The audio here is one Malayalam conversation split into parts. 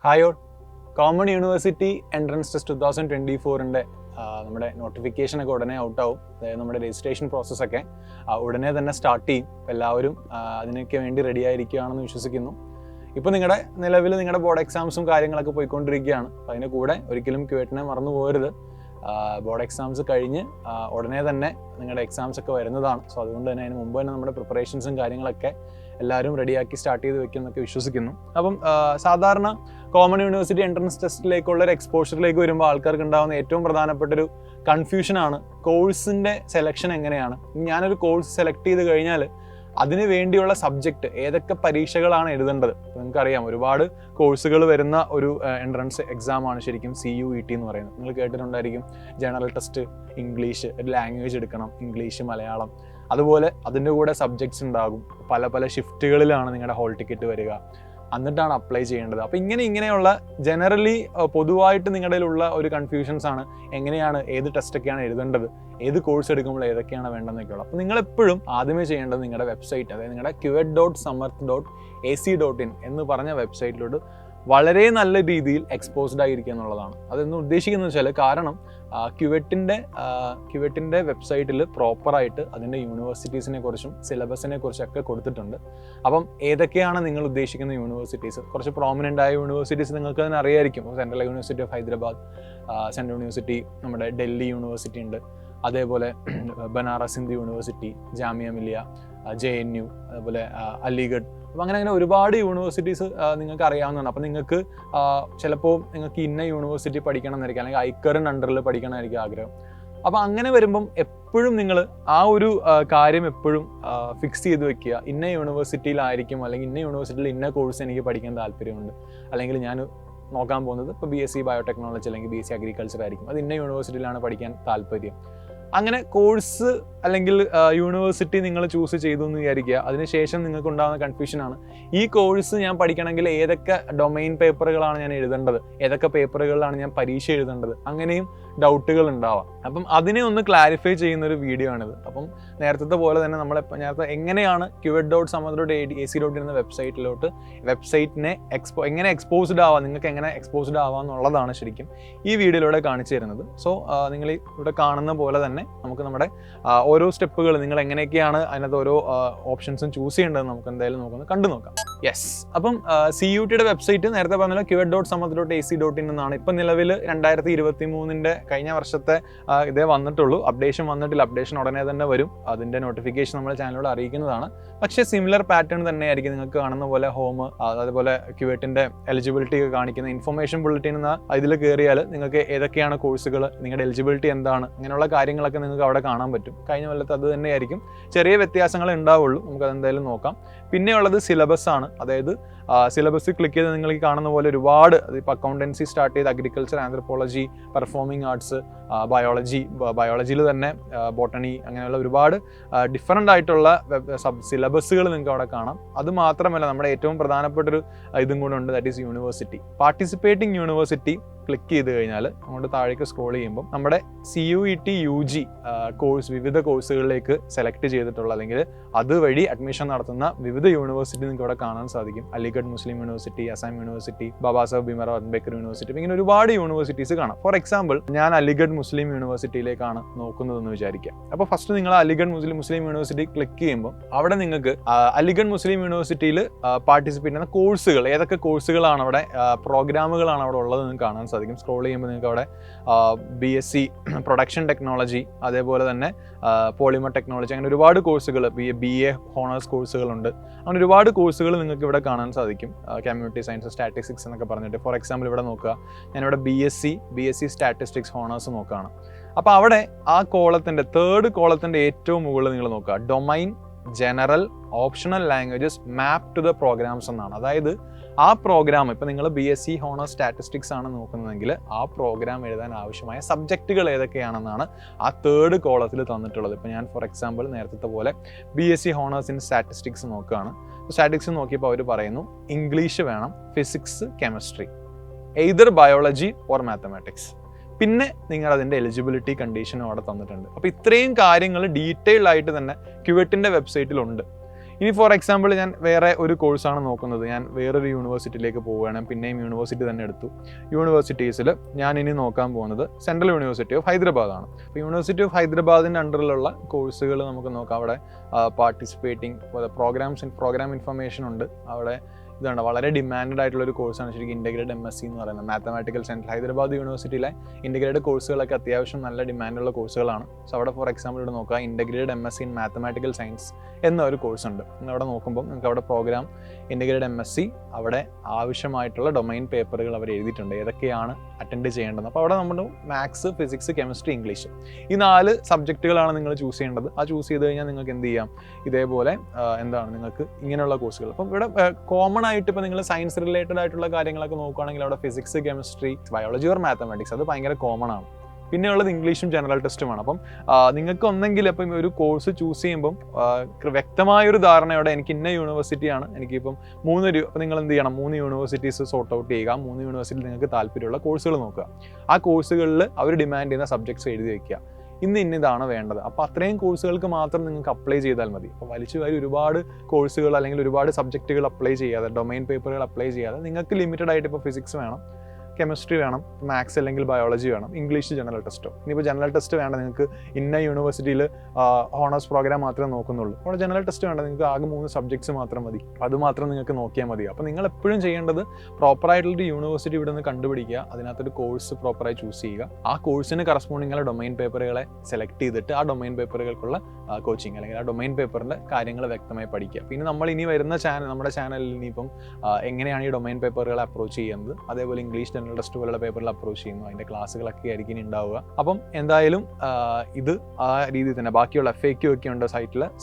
Hi all, common university entrance test 2024 നമ്മുടെ നോട്ടിഫിക്കേഷനൊക്കെ ഉടനെ ഔട്ടാവും. അതായത് നമ്മുടെ രജിസ്ട്രേഷൻ പ്രോസസ്സൊക്കെ ഉടനെ തന്നെ സ്റ്റാർട്ട് ചെയ്യും. എല്ലാവരും അതിനൊക്കെ വേണ്ടി റെഡി ആയിരിക്കുകയാണെന്ന് വിശ്വസിക്കുന്നു. ഇപ്പോൾ നിലവിൽ നിങ്ങളുടെ ബോർഡ് എക്സാംസും കാര്യങ്ങളൊക്കെ പോയിക്കൊണ്ടിരിക്കുകയാണ്. അപ്പോൾ അതിൻ്റെ കൂടെ ഒരിക്കലും ക്യുവറ്റിനെ മറന്നു പോകരുത്. ബോർഡ് എക്സാംസ് കഴിഞ്ഞ് ഉടനെ തന്നെ നിങ്ങളുടെ എക്സാംസ് ഒക്കെ വരുന്നതാണ്. സോ അതുകൊണ്ട് തന്നെ അതിന് മുമ്പ് തന്നെ നമ്മുടെ പ്രിപ്പറേഷൻസും കാര്യങ്ങളൊക്കെ എല്ലാവരും റെഡിയാക്കി സ്റ്റാർട്ട് ചെയ്ത് വെക്കുമെന്നൊക്കെ വിശ്വസിക്കുന്നു. അപ്പം സാധാരണ കോമൺ യൂണിവേഴ്സിറ്റി എൻട്രൻസ് ടെസ്റ്റിലേക്കുള്ള ഒരു എക്സ്പോഷറിലേക്ക് വരുമ്പോൾ ആൾക്കാർക്ക് ഉണ്ടാകുന്ന ഏറ്റവും പ്രധാനപ്പെട്ടൊരു കൺഫ്യൂഷനാണ് കോഴ്സിൻ്റെ സെലക്ഷൻ എങ്ങനെയാണ്. ഞാനൊരു കോഴ്സ് സെലക്ട് ചെയ്ത് കഴിഞ്ഞാൽ അതിന് വേണ്ടിയുള്ള സബ്ജക്റ്റ് ഏതൊക്കെ പരീക്ഷകളാണ് എഴുതേണ്ടത്. നിങ്ങൾക്കറിയാം, ഒരുപാട് കോഴ്സുകൾ വരുന്ന ഒരു എൻട്രൻസ് എക്സാമാണ് ശരിക്കും CUET എന്ന് പറയുന്നത്. നിങ്ങൾ കേട്ടിട്ടുണ്ടായിരിക്കും. ജനറൽ ടെസ്റ്റ്, ഇംഗ്ലീഷ്, ലാംഗ്വേജ് എടുക്കണം, ഇംഗ്ലീഷ്, മലയാളം. അതുപോലെ അതിൻ്റെ കൂടെ സബ്ജക്ട്സ് ഉണ്ടാകും. പല ഷിഫ്റ്റുകളിലാണ് നിങ്ങളുടെ ഹോൾ ടിക്കറ്റ് വരിക, എന്നിട്ടാണ് അപ്ലൈ ചെയ്യേണ്ടത്. അപ്പോൾ ഇങ്ങനെയുള്ള ജനറലി പൊതുവായിട്ട് നിങ്ങളുടെ ഉള്ള ഒരു കൺഫ്യൂഷൻസ് ആണ് എങ്ങനെയാണ്, ഏത് ടെസ്റ്റൊക്കെയാണ് എഴുതേണ്ടത്, ഏത് കോഴ്സ് എടുക്കുമ്പോൾ ഏതൊക്കെയാണ് വേണ്ടതെന്നൊക്കെയുള്ളത്. അപ്പോൾ നിങ്ങളെപ്പോഴും ആദ്യമേ ചെയ്യേണ്ടത് നിങ്ങളുടെ വെബ്സൈറ്റ്, അതായത് നിങ്ങളുടെ QET.samarth.ac.in എന്ന് പറഞ്ഞ വെബ്സൈറ്റിലോട്ട് വളരെ നല്ല രീതിയിൽ എക്സ്പോസ്ഡ് ആയിരിക്കുക എന്നുള്ളതാണ്. അതെന്ന് ഉദ്ദേശിക്കുന്നത് വെച്ചാൽ, കാരണം ക്യുവറ്റിൻ്റെ വെബ്സൈറ്റിൽ പ്രോപ്പറായിട്ട് അതിൻ്റെ യൂണിവേഴ്സിറ്റീസിനെ കുറിച്ചും സിലബസിനെ കുറിച്ചൊക്കെ കൊടുത്തിട്ടുണ്ട്. അപ്പം ഏതൊക്കെയാണ് നിങ്ങൾ ഉദ്ദേശിക്കുന്ന യൂണിവേഴ്സിറ്റീസ്, കുറച്ച് പ്രോമിനൻ്റ് ആയ യൂണിവേഴ്സിറ്റീസ് നിങ്ങൾക്ക് തന്നെ അറിയായിരിക്കും. Central university of Hyderabad, central university, നമ്മുടെ ഡൽഹി യൂണിവേഴ്സിറ്റി ഉണ്ട്, അതേപോലെ ബനാറസ് ഹിന്ദു യൂണിവേഴ്സിറ്റി, ജാമിയ മിലിയ, JNU, അതേപോലെ അലിഗഡ്. അപ്പോൾ അങ്ങനെ ഒരുപാട് യൂണിവേഴ്സിറ്റീസ് നിങ്ങൾക്ക് അറിയാവുന്നതാണ്. അപ്പോൾ നിങ്ങൾക്ക് ചിലപ്പോൾ നിങ്ങൾക്ക് ഇന്ന യൂണിവേഴ്സിറ്റി പഠിക്കണം എന്നായിരിക്കും, അല്ലെങ്കിൽ ഐക്കറിൻ്റെ അണ്ടറിൽ പഠിക്കണമായിരിക്കും ആഗ്രഹം. അപ്പോൾ അങ്ങനെ വരുമ്പം എപ്പോഴും നിങ്ങൾ ആ ഒരു കാര്യം എപ്പോഴും ഫിക്സ് ചെയ്ത് വെക്കുക. ഇന്ന യൂണിവേഴ്സിറ്റിയിലായിരിക്കും, അല്ലെങ്കിൽ ഇന്ന യൂണിവേഴ്സിറ്റിയിൽ ഇന്ന കോഴ്സ് എനിക്ക് പഠിക്കാൻ താല്പര്യമുണ്ട്, അല്ലെങ്കിൽ ഞാൻ നോക്കാൻ പോകുന്നത് ഇപ്പോൾ BSc ബയോടെക്നോളജി അല്ലെങ്കിൽ BSc അഗ്രികൾച്ചർ ആയിരിക്കും, അത് ഇന്ന യൂണിവേഴ്സിറ്റിയിലാണ് പഠിക്കാൻ താല്പര്യം. അങ്ങനെ കോഴ്സ് അല്ലെങ്കിൽ യൂണിവേഴ്സിറ്റി നിങ്ങൾ ചൂസ് ചെയ്തു എന്ന് വിചാരിക്കുക. അതിനുശേഷം നിങ്ങൾക്ക് ഉണ്ടാകുന്ന കൺഫ്യൂഷനാണ്, ഈ കോഴ്സ് ഞാൻ പഠിക്കണമെങ്കിൽ ഏതൊക്കെ ഡൊമൈൻ പേപ്പറുകളാണ് ഞാൻ എഴുതേണ്ടത്, ഏതൊക്കെ പേപ്പറുകളിലാണ് ഞാൻ പരീക്ഷ എഴുതേണ്ടത്, അങ്ങനെയും ഡൗട്ടുകൾ ഉണ്ടാവാം. അപ്പം അതിനെ ഒന്ന് ക്ലാരിഫൈ ചെയ്യുന്നൊരു വീഡിയോ ആണിത്. അപ്പം നേരത്തെ പോലെ തന്നെ നേരത്തെ എങ്ങനെയാണ് QET.samarth.ac.in എന്ന വെബ്സൈറ്റിനെ എങ്ങനെ എക്സ്പോസ്ഡ് ആവാം, നിങ്ങൾക്ക് എങ്ങനെ എക്സ്പോസ്ഡ് ആവാം എന്നുള്ളതാണ് ശരിക്കും ഈ വീഡിയോയിലൂടെ കാണിച്ചു തരുന്നത്. സോ നിങ്ങൾ ഇവിടെ കാണുന്ന പോലെ തന്നെ നമുക്ക് നമ്മുടെ ഓരോ സ്റ്റെപ്പുകൾ, നിങ്ങൾ എങ്ങനെയൊക്കെയാണ് അതിനകത്ത് ഓരോ ഓപ്ഷൻസും ചൂസ് ചെയ്യേണ്ടത് നമുക്ക് എന്തായാലും നമുക്കൊന്ന് കണ്ടു നോക്കാം. യെസ്, അപ്പം CUETയുടെ വെബ്സൈറ്റ് നേരത്തെ പറഞ്ഞാൽ QET.samarth.ac.in എന്നാണ്. ഇപ്പം നിലവിൽ 2023 കഴിഞ്ഞ വർഷത്തെ ഇതേ വന്നിട്ടുള്ളൂ. അപ്ഡേഷൻ വന്നിട്ടില്ല. അപ്ഡേഷൻ ഉടനെ തന്നെ വരും. അതിൻ്റെ നോട്ടിഫിക്കേഷൻ നമ്മുടെ ചാനലിലൂടെ അറിയിക്കുന്നതാണ്. പക്ഷേ സിമിലർ പാറ്റേൺ തന്നെയായിരിക്കും. നിങ്ങൾക്ക് കാണുന്ന പോലെ ഹോം, അതുപോലെ ക്യുവറ്റിൻ്റെ എലിജിബിലിറ്റി ഒക്കെ കാണിക്കുന്ന ഇൻഫർമേഷൻ ബുള്ളറ്റിൻ എന്ന ഇതിൽ കയറിയാൽ നിങ്ങൾക്ക് ഏതൊക്കെയാണ് കോഴ്സുകൾ, നിങ്ങളുടെ എലിജിബിലിറ്റി എന്താണ്, അങ്ങനെയുള്ള കാര്യങ്ങളൊക്കെ നിങ്ങൾക്ക് അവിടെ കാണാൻ പറ്റും. കഴിഞ്ഞ കൊല്ലത്ത് അത് തന്നെയായിരിക്കും. ചെറിയ വ്യത്യാസങ്ങൾ ഉണ്ടാവുള്ളൂ. നമുക്കതെന്തായാലും നോക്കാം. പിന്നെയുള്ളത് സിലബസ് ആണ്. അതായത് സിലബസ് ക്ലിക്ക് ചെയ്ത് നിങ്ങൾ ഈ കാണുന്ന പോലെ ഒരുപാട്, ഇപ്പോൾ അക്കൗണ്ടൻസി സ്റ്റാർട്ട് ചെയ്ത് അഗ്രികൾച്ചർ, ആന്ത്രപ്പോളജി, പെർഫോമിംഗ് ആർട്സ്, ബയോളജിയിൽ തന്നെ ബോട്ടണി, അങ്ങനെയുള്ള ഒരുപാട് ഡിഫറൻ്റ് ആയിട്ടുള്ള സിലബസുകൾ നിങ്ങൾക്ക് അവിടെ കാണാം. അത് മാത്രമല്ല, നമ്മുടെ ഏറ്റവും പ്രധാനപ്പെട്ടൊരു ഇതും കൂടെ ഉണ്ട്, that is university. Participating university click ചെയ്ത് കഴിഞ്ഞാൽ അങ്ങോട്ട് താഴേക്ക് സ്ക്രോൾ ചെയ്യുമ്പോൾ നമ്മുടെ CUET UG കോഴ്സ്, വിവിധ കോഴ്സുകളിലേക്ക് സെലക്ട് ചെയ്തിട്ടുള്ള അല്ലെങ്കിൽ അതുവഴി അഡ്മിഷൻ നടത്തുന്ന വിവിധ യൂണിവേഴ്സിറ്റി നിങ്ങൾക്ക് ഇവിടെ കാണാൻ സാധിക്കും. Aligarh Muslim University, Assam University, Baba Saheb Bhimrao Ambedkar University, ഇങ്ങനെ ഒരുപാട് യൂണിവേഴ്സിറ്റീസ് കാണാം. ഫോർ എക്സാമ്പിൾ, ഞാൻ അലിഗഡ് മുസ്ലിം യൂണിവേഴ്സിറ്റിയിലേക്കാണ് നോക്കുന്നതെന്ന് വിചാരിക്കുക. അപ്പോൾ ഫസ്റ്റ് നിങ്ങൾ അലിഗഡ് മുസ്ലിം യൂണിവേഴ്സിറ്റി ക്ലിക്ക് ചെയ്യുമ്പോൾ അവിടെ നിങ്ങൾക്ക് അലിഗഡ് മുസ്ലിം യൂണിവേഴ്സിറ്റിയിൽ പാർട്ടിസിപ്പേറ്റ് ചെയ്യുന്ന കോഴ്സുകൾ, ഏതൊക്കെ കോഴ്സുകളാണ് അവിടെ, പ്രോഗ്രാമുകളാണ് അവിടെ ഉള്ളത് നിങ്ങൾക്ക് കാണാൻ സാധിക്കും. സ്ക്രോൾ ചെയ്യുമ്പോൾ നിങ്ങൾക്ക് അവിടെ BSc പ്രൊഡക്ഷൻ ടെക്നോളജി, അതേപോലെ തന്നെ പോളിമർ ടെക്നോളജി, അങ്ങനെ ഒരുപാട് കോഴ്സുകൾ, BA ഹോണേഴ്സ് കോഴ്സുകളുണ്ട്. അങ്ങനെ ഒരുപാട് കോഴ്സുകൾ നിങ്ങൾക്ക് ഇവിടെ കാണാൻ സാധിക്കും. കമ്മ്യൂണിറ്റി സയൻസ്, സ്റ്റാറ്റിസ്റ്റിക്സ് എന്നൊക്കെ പറഞ്ഞിട്ട്. ഫോർ എക്സാമ്പിൾ ഇവിടെ നോക്കുക, ഞാനിവിടെ BSc സ്റ്റാറ്റിസ്റ്റിക്സ് ഹോണേഴ്സ് നോക്കുകയാണ്. അപ്പോൾ അവിടെ ആ കോളത്തിൻ്റെ തേർഡ് കോളത്തിൻ്റെ ഏറ്റവും മുകളിൽ നിങ്ങൾ നോക്കുക, domain, general, optional languages, map to the programmes എന്നാണ്. അതായത് ആ പ്രോഗ്രാം, ഇപ്പോൾ നിങ്ങൾ BSc ഹോണേഴ്സ് സ്റ്റാറ്റിസ്റ്റിക്സ് ആണ് നോക്കുന്നതെങ്കിൽ ആ പ്രോഗ്രാം എഴുതാൻ ആവശ്യമായ സബ്ജക്റ്റുകൾ ഏതൊക്കെയാണെന്നാണ് ആ തേർഡ് കോളത്തിൽ തന്നിട്ടുള്ളത്. ഇപ്പോൾ ഞാൻ ഫോർ എക്സാമ്പിൾ നേരത്തെ പോലെ BSc ഹോണേഴ്സ് ഇൻ സ്റ്റാറ്റിസ്റ്റിക്സ് നോക്കുകയാണ്. സ്റ്റാറ്റിസ്റ്റിക്സ് നോക്കിയപ്പോൾ അവർ പറയുന്നു ഇംഗ്ലീഷ് വേണം, physics, chemistry, either biology or mathematics. പിന്നെ നിങ്ങൾ അതിൻ്റെ എലിജിബിലിറ്റി കണ്ടീഷനും അവിടെ തന്നിട്ടുണ്ട്. അപ്പോൾ ഇത്രയും കാര്യങ്ങൾ ഡീറ്റെയിൽഡ് ആയിട്ട് തന്നെ ക്യുവറ്റിൻ്റെ വെബ്സൈറ്റിലുണ്ട്. ഇനി ഫോർ എക്സാമ്പിൾ ഞാൻ വേറെ ഒരു കോഴ്സാണ് നോക്കുന്നത്, ഞാൻ വേറൊരു യൂണിവേഴ്സിറ്റിയിലേക്ക് പോവുകയാണ്, പിന്നെയും യൂണിവേഴ്സിറ്റി തന്നെ എടുത്തു. യൂണിവേഴ്സിറ്റീസിൽ ഞാൻ ഇനി നോക്കാൻ പോകുന്നത് സെൻട്രൽ യൂണിവേഴ്സിറ്റി ഓഫ് ഹൈദരാബാദാണ്. അപ്പോൾ യൂണിവേഴ്സിറ്റി ഓഫ് ഹൈദരാബാദിൻ്റെ അണ്ടറിലുള്ള കോഴ്സുകൾ നമുക്ക് നോക്കാം. അവിടെ പാർട്ടിസിപ്പേറ്റിംഗ് പ്രോഗ്രാം ഇൻഫർമേഷൻ ഉണ്ട്. അവിടെ ഇതാണ് വളരെ ഡിമാൻഡഡ് ആയിട്ടുള്ള ഒരു കോഴ്സാണ് ശരിക്കും ഇൻ്റഗ്രേറ്റഡ് MSc എന്ന് പറയുന്നത്. മാത്തമാറ്റിക്കൽ സയൻസ് ഹൈദരാബാദ് യൂണിവേഴ്സിറ്റിയിലെ ഇൻ്റഗ്രേറ്റഡ് കോഴ്സുകളൊക്കെ അത്യാവശ്യം നല്ല ഡിമാൻഡുള്ള കോഴ്സുകളാണ്. സോ അവിടെ ഫോർ എക്സാമ്പിൾ ഇവിടെ നോക്കുക, integrated MSc in mathematical science എന്ന ഒരു കോഴ്സ് ഉണ്ട്. അവിടെ നോക്കുമ്പോൾ നിങ്ങൾക്ക് അവിടെ പ്രോഗ്രാം ഇൻ്റഗ്രേറ്റഡ് MSc അവിടെ ആവശ്യമായിട്ടുള്ള ഡൊമൈൻ പേപ്പറുകൾ അവർ എഴുതിയിട്ടുണ്ട്, ഏതൊക്കെയാണ് അറ്റൻഡ് ചെയ്യേണ്ടത്. അപ്പോൾ അവിടെ നമ്മൾ മാത്സ്, ഫിസിക്സ്, കെമിസ്ട്രി, ഇംഗ്ലീഷ് ഈ 4 സബ്ജക്റ്റുകളാണ് നിങ്ങൾ ചൂസ് ചെയ്യേണ്ടത്. ആ ചൂസ് ചെയ്ത് കഴിഞ്ഞാൽ നിങ്ങൾക്ക് എന്ത് ചെയ്യാം, ഇതേപോലെ നിങ്ങൾക്ക് ഇങ്ങനെയുള്ള കോഴ്സുകൾ. അപ്പം ഇവിടെ കോമൺ ആയിട്ട് ഇപ്പോൾ നിങ്ങൾ സയൻസ് റിലേറ്റഡ് ആയിട്ടുള്ള കാര്യങ്ങളൊക്കെ നോക്കുകയാണെങ്കിൽ അവിടെ physics, chemistry, biology or mathematics അത് ഭയങ്കര കോമൺ ആണ്. പിന്നെയുള്ളത് ഇംഗ്ലീഷും ജനറൽ ടെസ്റ്റുമാണ്. അപ്പം നിങ്ങൾക്ക് ഒന്നെങ്കിൽ ഇപ്പം ഒരു കോഴ്സ് ചൂസ് ചെയ്യുമ്പം വ്യക്തമായൊരു ധാരണയോടെ എനിക്ക് ഇന്ന യൂണിവേഴ്സിറ്റിയാണ്, എനിക്കിപ്പം അപ്പം നിങ്ങൾ എന്ത് ചെയ്യണം, 3 യൂണിവേഴ്സിറ്റീസ് സോർട്ട് ഔട്ട് ചെയ്യുക. 3 യൂണിവേഴ്സിറ്റിയിൽ നിങ്ങൾക്ക് താല്പര്യമുള്ള കോഴ്സുകൾ നോക്കുക. ആ കോഴ്സുകളിൽ അവർ ഡിമാൻഡ് ചെയ്യുന്ന സബ്ജക്ട്സ് എഴുതി വയ്ക്കുക, ഇന്നിതാണ് വേണ്ടത്. അപ്പോൾ അത്രയും കോഴ്സുകൾക്ക് മാത്രം നിങ്ങൾക്ക് അപ്ലൈ ചെയ്താൽ മതി. അപ്പോൾ വലിച്ചു വാരി ഒരുപാട് കോഴ്സുകൾ അല്ലെങ്കിൽ ഒരുപാട് സബ്ജക്റ്റുകൾ അപ്ലൈ ചെയ്യാതെ, ഡൊമൈൻ പേപ്പറുകൾ അപ്ലൈ ചെയ്യാതെ നിങ്ങൾക്ക് ലിമിറ്റഡ് ആയിട്ട് ഇപ്പോൾ ഫിസിക്സ് വേണം, കെമിസ്ട്രി വേണം, മാത്സ് അല്ലെങ്കിൽ ബയോളജി വേണം, ഇംഗ്ലീഷ് ജനറൽ ടെസ്റ്റോ. ഇനിയിപ്പോൾ ജനറൽ ടെസ്റ്റ് വേണ്ട, നിങ്ങൾക്ക് ഇന്ന യൂണിവേഴ്സിറ്റിയിൽ ഹോണേഴ്സ് പ്രോഗ്രാം മാത്രമേ നോക്കുന്നുള്ളൂ, അവിടെ ജനറൽ ടെസ്റ്റ് വേണ്ട, നിങ്ങൾക്ക് ആകെ 3 സബ്ജക്ട്സ് മാത്രം മതി, അത് മാത്രം നിങ്ങൾക്ക് നോക്കിയാൽ മതി. അപ്പോൾ നിങ്ങൾ എപ്പോഴും ചെയ്യേണ്ടത് പ്രോപ്പറായിട്ടുള്ളൊരു യൂണിവേഴ്സിറ്റി ഇവിടെ നിന്ന് കണ്ടുപിടിക്കുക, അതിനകത്തൊരു കോഴ്സ് പ്രോപ്പറായി ചൂസ് ചെയ്യുക, ആ കോഴ്സിന് കറസ്പോണ്ടിങ്ങുള്ള ഡൊമൈൻ പേപ്പറുകളെ സെലക്ട് ചെയ്തിട്ട് ആ ഡൊമൈൻ പേപ്പറുകൾക്കുള്ള കോച്ചിങ് അല്ലെങ്കിൽ ആ ഡൊമൈൻ പേപ്പറിൻ്റെ കാര്യങ്ങൾ വ്യക്തമായി പഠിക്കുക. പിന്നെ നമ്മൾ ഇനി വരുന്ന നമ്മുടെ ചാനലിൽ ഇനിയിപ്പം എങ്ങനെയാണ് ഈ ഡൊമൈൻ പേപ്പറുകളെ അപ്രോച്ച് ചെയ്യുന്നത്, അതേപോലെ ഇംഗ്ലീഷ് ജനറൽ ടെസ്റ്റ് പോലുള്ള പേപ്പറിൽ അപ്രോച്ച് ചെയ്യുന്നു, അതിൻ്റെ ക്ലാസ്സുകളൊക്കെ ആയിരിക്കും ഉണ്ടാവുക. അപ്പം എന്തായാലും ഇത് ആ രീതിയിൽ തന്നെ ബാക്കിയുള്ള FAQ ഒക്കെ ഉണ്ട്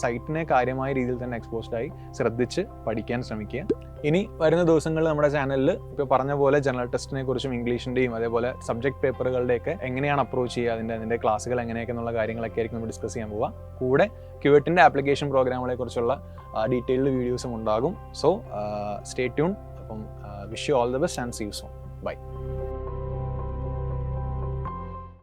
സൈറ്റിനെ കാര്യമായ രീതിയിൽ തന്നെ എക്സ്പോസ്ഡ് ആയി ശ്രദ്ധിച്ച് പഠിക്കാൻ ശ്രമിക്കുക. ഇനി വരുന്ന ദിവസങ്ങളിൽ നമ്മുടെ ചാനലിൽ ഇപ്പോൾ പറഞ്ഞ പോലെ ജനറൽ ടെസ്റ്റിനെ കുറിച്ചും ഇംഗ്ലീഷിൻ്റെയും അതേപോലെ സബ്ജക്ട് പേപ്പറുകളുടെയൊക്കെ എങ്ങനെയാണ് അപ്രോച്ച് ചെയ്യുക, അതിൻ്റെ ക്ലാസ്സുകൾ എങ്ങനെയൊക്കെ എന്നുള്ള കാര്യങ്ങളൊക്കെ ആയിരിക്കും നമ്മൾ ഡിസ്കസ് ചെയ്യാൻ പോവുക. കൂടെ ക്യുവറ്റിൻ്റെ ആപ്ലിക്കേഷൻ പ്രോഗ്രാമുകളെ കുറിച്ചുള്ള ഡീറ്റെയിൽഡ് വീഡിയോസും ഉണ്ടാകും. So stay tune. അപ്പം wish you all the best and see you soon. By.